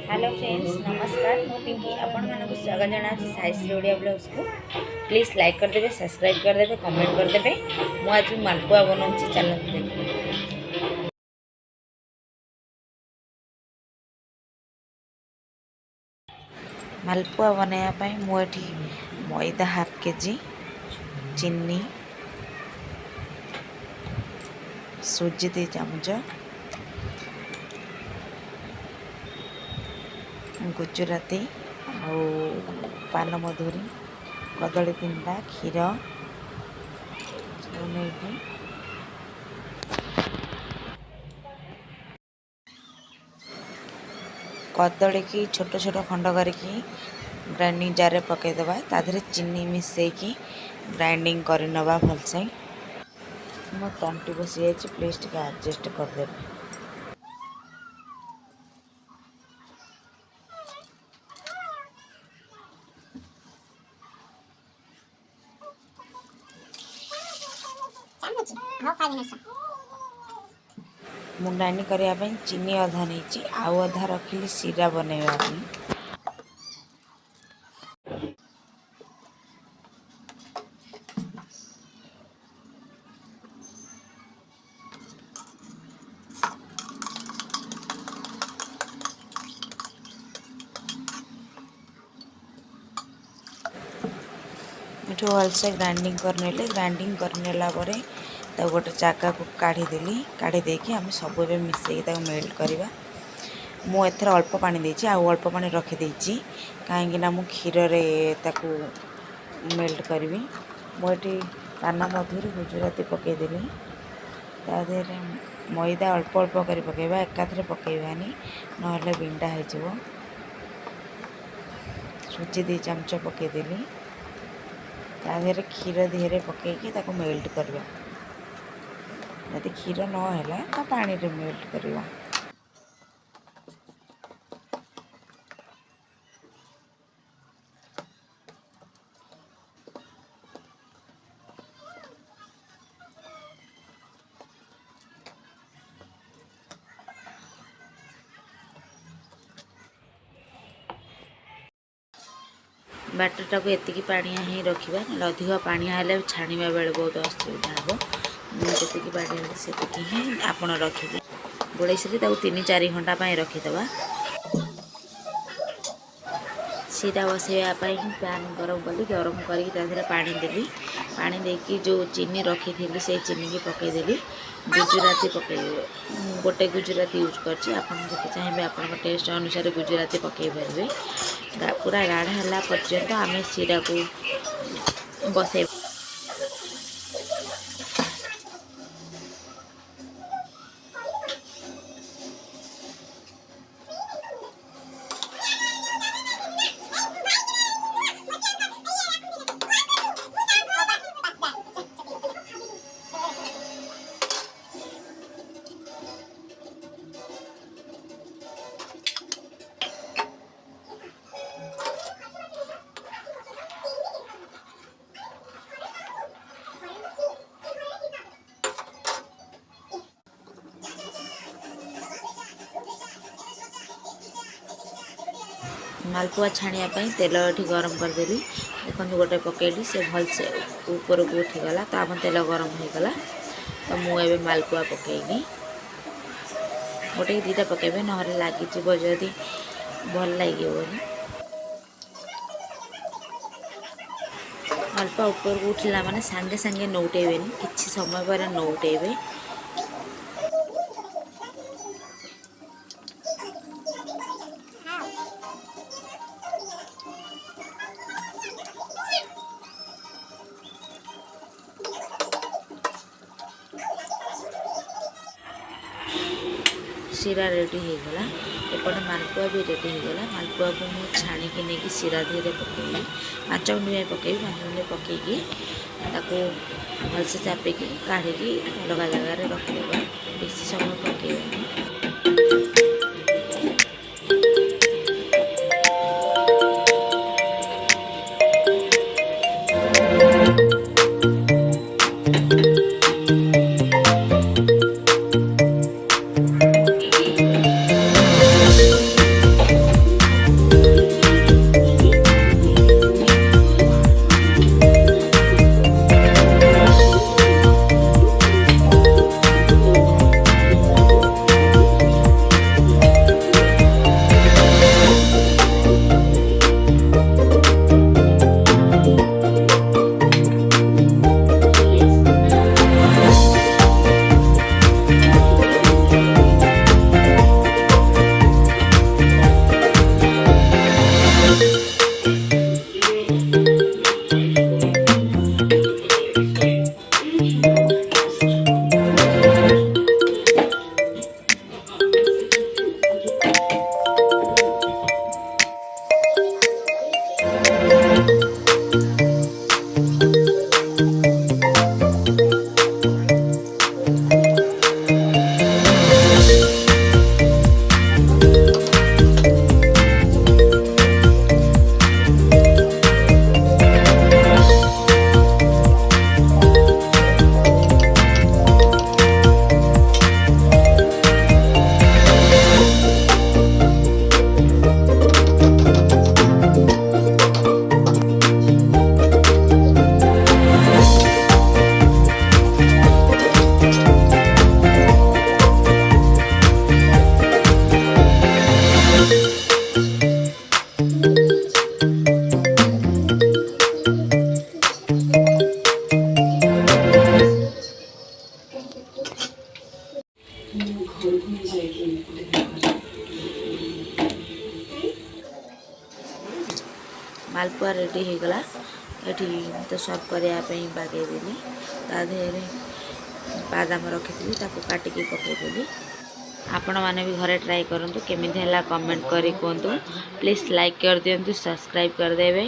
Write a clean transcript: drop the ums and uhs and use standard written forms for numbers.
Hello friends नमस्कार मु पिंकी आपण मानक स्वागत जनावि साइश्री ओडिया ब्लॉग्स को प्लीज लाइक करदेवे सब्सक्राइब करदेवे कमेंट करदेवे मु आज मालपुआ बनाऊँगी चलते देखिए। मालपुआ बनाया मुझे मैदा हाफ केजी चीनी सूजी 2 चामच गुजराती आउ पान मधुरी कदली 3टा क्षीर कदली की छोट छोट खंड करके ग्राइंडिंग जार पकईदे ताधे चीनी मिसेकी ग्राइंडिंग करनवा भलसे मो तंटी बसी जाए प्लीज टे एडजस्ट करदे। मुंडानी करने चीनी अधा नहीं आउ अधा रखिली सीरा बनैवा भलसे ग्राइंडिंग करनेला तो गोटे जगह को काढ़ी देकी आम सब मिसेक मेल्ट करवा। मु एथर अल्प पानी देछि आ अल्प पानी रखी देछि कहीं मु क्षीर रे ताकू मेल्ट करी। मुझे पान मधुरी गुजराती पकईदेली तादे मैदा अल्प अल्प कर पकेबा एकाथरे पकईबानी ना बिंडा हो। सूजी 2 चामच पकईदेली तादेह क्षीर देहरे पकईकी ताको मेल्ट करवा। यदि क्षीर नहला तो पानी रे मेल्ट करवा। बैटर को एतिकी पानिया ही रखा ना अधिक पानिया हेले छाणीवा बेले बहुत असुविधा हे। मुझे पानी से ही आप रखिए गोड़े से 3-4 घंटा रखीदे। सीरा बसैवाई पैन गरम कली गरम करके पानी देली पानी देकी जो चीनी रखी थी से चीनी की पकईदेली गुजराती पकईबे गोटे गुजराती यूज करछि आपन चाहिए आपन टेस्ट अनुसार गुजराती पकई पारे। पूरा गाढ़ा है पर्यंत आम सीरा को बसै मालपुआ छाणिया तेल ये गरम करदेली देखो गोटे पकईली से भल से ऊपर को उठीगला तो आम तेल गरम होगला तो मुझे मालपुआ पकईली गोटे 2टा पकईबे ना लगी जदि भल लगे। मालपुआ ऊपर को उठला माने सांगे सांगे नौटेबेनी किछि समय पर नौटेबे। सीरा रेडी होगला एपटे मालपुआ भी रेडी होगला। मालपुआ को मुझे छाणिकी नहीं सीरा धीरे पकईबी 5 मिनट पकईबी 5 मिनट पकईकी भलसे चापिकी काढ़ी अलग जगार रखिदेवा बेसी समय पकईबा। मालपुआ रेडी हो गला। एठी तो सर्व करने बागेदेली ता देहरे बादाम रखी ताको काटिकी पकईदेली। आपण मैंने भी घरे ट्राई करूँ केमी है कमेंट करी कहतु। प्लीज़ लाइक कर दिंतु, सब्सक्राइब करदेवे।